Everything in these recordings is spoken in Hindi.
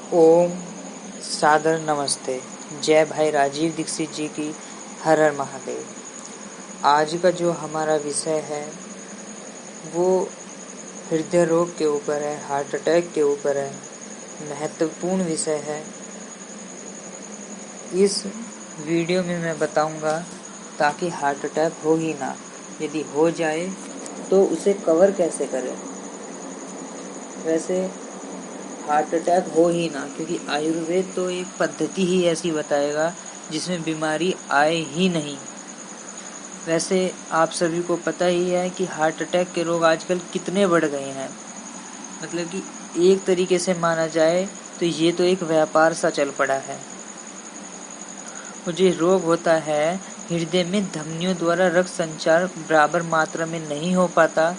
ओम सादर नमस्ते। जय भाई राजीव दीक्षित जी की हर हर महादेव। आज का जो हमारा विषय है वो हृदय रोग के ऊपर है, हार्ट अटैक के ऊपर है। महत्वपूर्ण विषय है। इस वीडियो में मैं बताऊंगा ताकि हार्ट अटैक हो ही ना, यदि हो जाए तो उसे कवर कैसे करें। वैसे हार्ट अटैक हो ही ना, क्योंकि आयुर्वेद तो एक पद्धति ही ऐसी बताएगा जिसमें बीमारी आए ही नहीं। वैसे आप सभी को पता ही है कि हार्ट अटैक के रोग आजकल कितने बढ़ गए हैं। मतलब कि एक तरीके से माना जाए तो ये तो एक व्यापार सा चल पड़ा है। और जो रोग होता है, हृदय में धमनियों द्वारा रक्त संचार बराबर मात्रा में नहीं हो पाता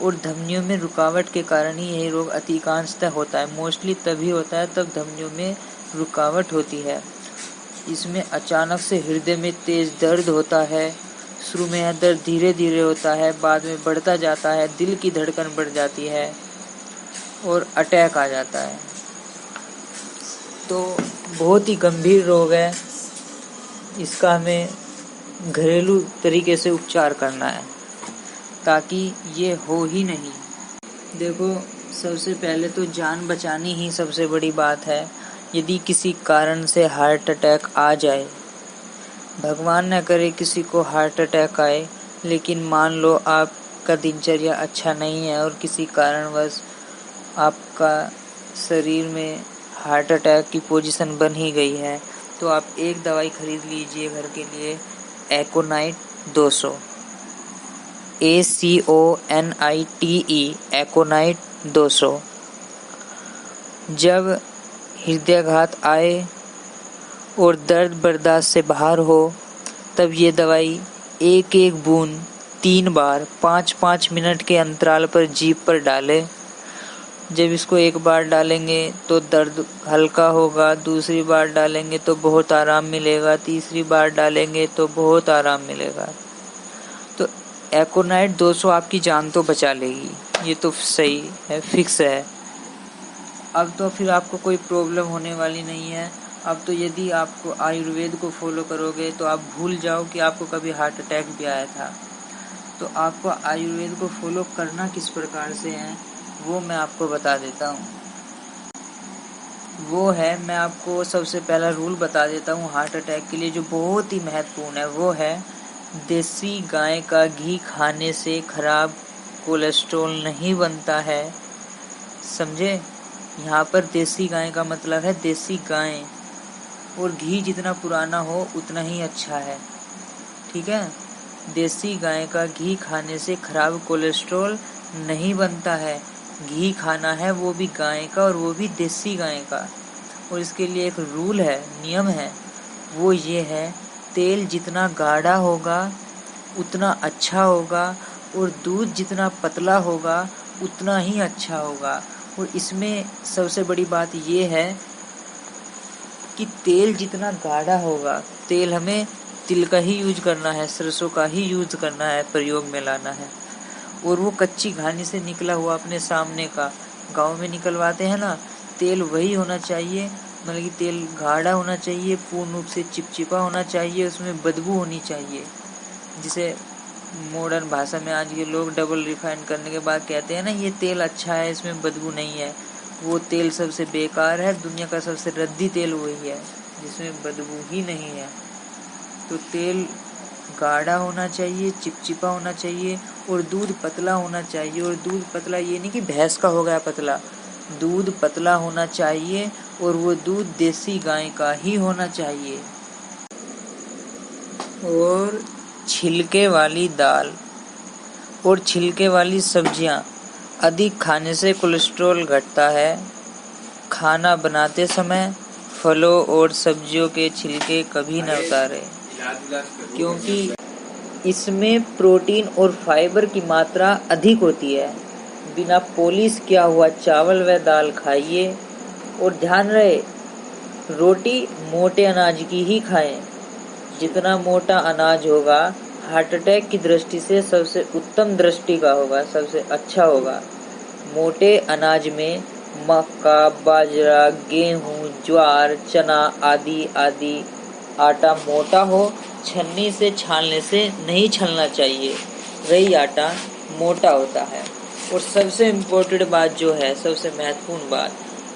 और धमनियों में रुकावट के कारण ही यही रोग अधिकांशतः होता है। मोस्टली तभी होता है तब धमनियों में रुकावट होती है। इसमें अचानक से हृदय में तेज दर्द होता है। शुरू में यह दर्द धीरे धीरे होता है, बाद में बढ़ता जाता है, दिल की धड़कन बढ़ जाती है और अटैक आ जाता है। तो बहुत ही गंभीर रोग है। इसका हमें घरेलू तरीके से उपचार करना है ताकि ये हो ही नहीं। देखो, सबसे पहले तो जान बचानी ही सबसे बड़ी बात है। यदि किसी कारण से हार्ट अटैक आ जाए, भगवान न करे किसी को हार्ट अटैक आए, लेकिन मान लो आपका दिनचर्या अच्छा नहीं है और किसी कारणवश आपका शरीर में हार्ट अटैक की पोजीशन बन ही गई है, तो आप एक दवाई खरीद लीजिए घर के लिए, एकोनाइट 200, ACONITE, एकोनाइट 200। जब हृदयाघात आए और दर्द बर्दाश्त से बाहर हो, तब ये दवाई एक एक बूंद 3 बार 5-5 मिनट के अंतराल पर जीभ पर डालें। जब इसको एक बार डालेंगे तो दर्द हल्का होगा, दूसरी बार डालेंगे तो बहुत आराम मिलेगा, तीसरी बार डालेंगे तो बहुत आराम मिलेगा। तो एकोनाइट 200 आपकी जान तो बचा लेगी, ये तो सही है, फिक्स है। अब तो फिर आपको कोई प्रॉब्लम होने वाली नहीं है। अब तो यदि आपको आयुर्वेद को फॉलो करोगे तो आप भूल जाओ कि आपको कभी हार्ट अटैक भी आया था। तो आपको आयुर्वेद को फॉलो करना किस प्रकार से है वो मैं आपको बता देता हूँ। वो है, मैं आपको सबसे पहला रूल बता देता हूँ हार्ट अटैक के लिए जो बहुत ही महत्वपूर्ण है। वो है, देसी गाय का घी खाने से खराब कोलेस्ट्रॉल नहीं बनता है। समझे? यहाँ पर देसी गाय का मतलब है देसी गाय, और घी जितना पुराना हो उतना ही अच्छा है। ठीक है? देसी गाय का घी खाने से खराब कोलेस्ट्रॉल नहीं बनता है। घी खाना है वो भी गाय का, और वो भी देसी गाय का। और इसके लिए एक रूल है, नियम है। वो ये है, तेल जितना गाढ़ा होगा उतना अच्छा होगा, और दूध जितना पतला होगा उतना ही अच्छा होगा। और इसमें सबसे बड़ी बात ये है कि तेल जितना गाढ़ा होगा, तेल हमें तिल का ही यूज करना है, सरसों का ही यूज करना है, प्रयोग में लाना है। और वो कच्ची घानी से निकला हुआ अपने सामने का, गांव में निकलवाते हैं ना, तेल वही होना चाहिए। मतलब कि तेल गाढ़ा होना चाहिए, पूर्ण रूप से चिपचिपा होना चाहिए, उसमें बदबू होनी चाहिए। जिसे मॉडर्न भाषा में आज के लोग डबल रिफाइन करने के बाद कहते हैं ना, ये तेल अच्छा है, इसमें बदबू नहीं है। वो तेल सबसे बेकार है, दुनिया का सबसे रद्दी तेल वही है जिसमें बदबू ही नहीं है। तो तेल गाढ़ा होना चाहिए, चिपचिपा होना चाहिए, और दूध पतला होना चाहिए। और दूध पतला ये नहीं कि भैंस का हो गया पतला, दूध पतला होना चाहिए, और वो दूध देसी गाय का ही होना चाहिए। और छिलके वाली दाल और छिलके वाली सब्जियां अधिक खाने से कोलेस्ट्रॉल घटता है। खाना बनाते समय फलों और सब्जियों के छिलके कभी न उतारें, क्योंकि इसमें प्रोटीन और फाइबर की मात्रा अधिक होती है। बिना पॉलिश किया हुआ चावल व दाल खाइए, और ध्यान रहे, रोटी मोटे अनाज की ही खाएं। जितना मोटा अनाज होगा हार्ट अटैक की दृष्टि से सबसे उत्तम दृष्टि का होगा, सबसे अच्छा होगा। मोटे अनाज में मक्का, बाजरा, गेहूं, ज्वार, चना आदि आदि आटा मोटा हो, छन्नी से छानने से नहीं छलना चाहिए, वही आटा मोटा होता है। और सबसे इम्पोर्टेंट बात जो है, सबसे महत्वपूर्ण बात,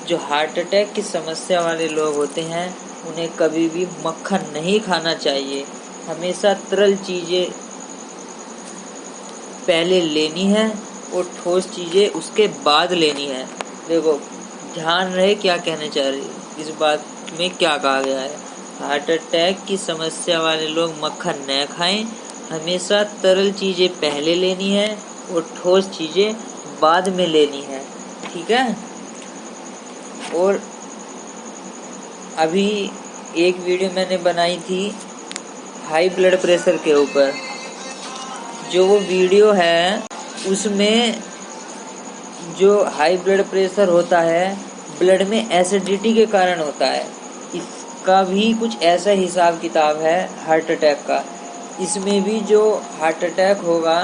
जो हार्ट अटैक की समस्या वाले लोग होते हैं उन्हें कभी भी मक्खन नहीं खाना चाहिए। हमेशा तरल चीज़ें पहले लेनी है और ठोस चीज़ें उसके बाद लेनी है। देखो, ध्यान रहे क्या कहने चाह रही, इस बात में क्या कहा गया है। हार्ट अटैक की समस्या वाले लोग मक्खन न खाएं, हमेशा तरल चीज़ें पहले लेनी है और ठोस चीज़ें बाद में लेनी है, ठीक है। और अभी एक वीडियो मैंने बनाई थी हाई ब्लड प्रेशर के ऊपर, जो वो वीडियो है उसमें जो हाई ब्लड प्रेशर होता है ब्लड में एसिडिटी के कारण होता है। इसका भी कुछ ऐसा हिसाब किताब है हार्ट अटैक का। इसमें भी जो हार्ट अटैक होगा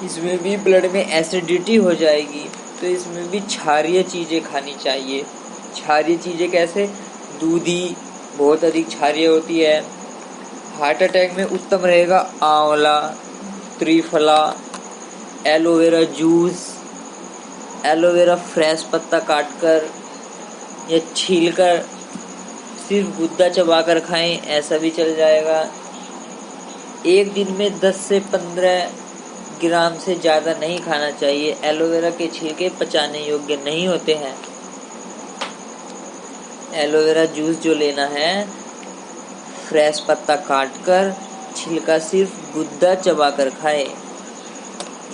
इसमें भी ब्लड में एसिडिटी हो जाएगी, तो इसमें भी क्षारीय चीज़ें खानी चाहिए। क्षारीय चीज़ें कैसे? दूधी बहुत अधिक क्षारीय होती है। हार्ट अटैक में उत्तम रहेगा आंवला, triphala, aloe vera juice, aloe vera fresh पत्ता काटकर या छीलकर सिर्फ गुद्दा चबाकर खाएं, ऐसा भी चल जाएगा। एक दिन में 10 से 15 ग्राम से ज़्यादा नहीं खाना चाहिए। एलोवेरा के छिलके पचाने योग्य नहीं होते हैं। एलोवेरा जूस जो लेना है, फ्रेश पत्ता काटकर छिलका सिर्फ गुद्दा चबाकर खाए।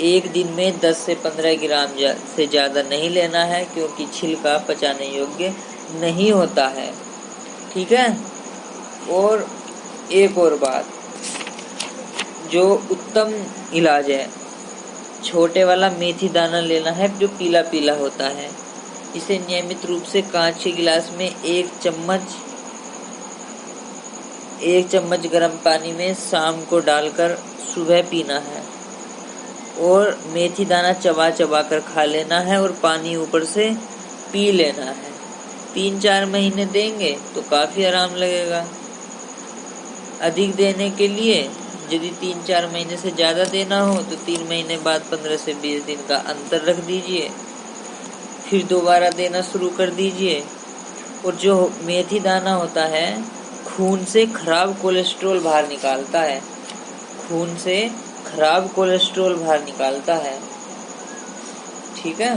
एक दिन में 10 से 15 ग्राम से ज़्यादा नहीं लेना है, क्योंकि छिलका पचाने योग्य नहीं होता है, ठीक है। और एक और बात, जो उत्तम इलाज है, छोटे वाला मेथी दाना लेना है जो पीला पीला होता है। इसे नियमित रूप से कांच के गिलास में एक चम्मच गर्म पानी में शाम को डालकर सुबह पीना है। और मेथी दाना चबा चबा कर खा लेना है और पानी ऊपर से पी लेना है। 3-4 महीने देंगे तो काफ़ी आराम लगेगा। अधिक देने के लिए यदि 3-4 महीने से ज़्यादा देना हो तो 3 महीने बाद 15 से 20 दिन का अंतर रख दीजिए, फिर दोबारा देना शुरू कर दीजिए। और जो मेथी दाना होता है खून से खराब कोलेस्ट्रॉल बाहर निकालता है, खून से खराब कोलेस्ट्रॉल बाहर निकालता है, ठीक है।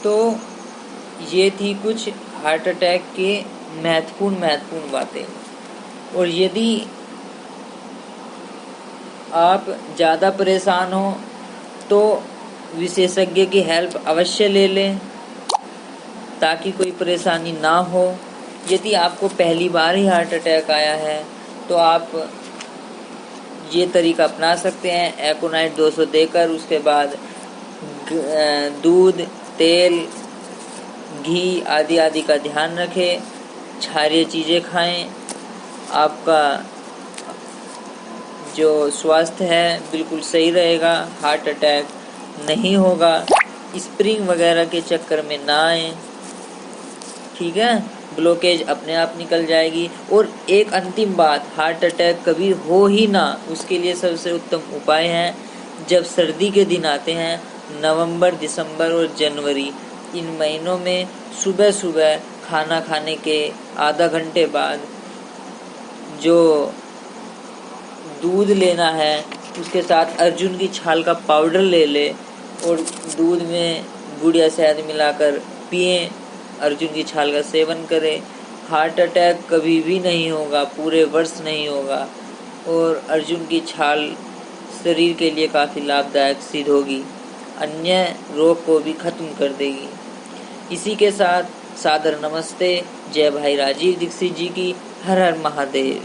तो ये थी कुछ हार्ट अटैक के महत्वपूर्ण बातें। और यदि आप ज़्यादा परेशान हो तो विशेषज्ञ की हेल्प अवश्य ले लें, ताकि कोई परेशानी ना हो। यदि आपको पहली बार ही हार्ट अटैक आया है तो आप ये तरीका अपना सकते हैं। एकोनाइट 200 देकर उसके बाद दूध, तेल, घी आदि आदि का ध्यान रखें, क्षारीय चीज़ें खाएं। आपका जो स्वास्थ्य है बिल्कुल सही रहेगा, हार्ट अटैक नहीं होगा। स्प्रिंग वगैरह के चक्कर में ना आए, ठीक है। ब्लॉकेज अपने आप निकल जाएगी। और एक अंतिम बात, हार्ट अटैक कभी हो ही ना, उसके लिए सबसे उत्तम उपाय है, जब सर्दी के दिन आते हैं, नवंबर, दिसंबर और जनवरी, इन महीनों में सुबह सुबह खाना खाने के आधा घंटे बाद जो दूध लेना है उसके साथ अर्जुन की छाल का पाउडर ले ले और दूध में गुड़ या शहद मिलाकर पिएं, अर्जुन की छाल का सेवन करें। हार्ट अटैक कभी भी नहीं होगा, पूरे वर्ष नहीं होगा। और अर्जुन की छाल शरीर के लिए काफ़ी लाभदायक सिद्ध होगी, अन्य रोग को भी खत्म कर देगी। इसी के साथ सादर नमस्ते। जय भाई राजीव दीक्षित जी की। हर हर महादेव।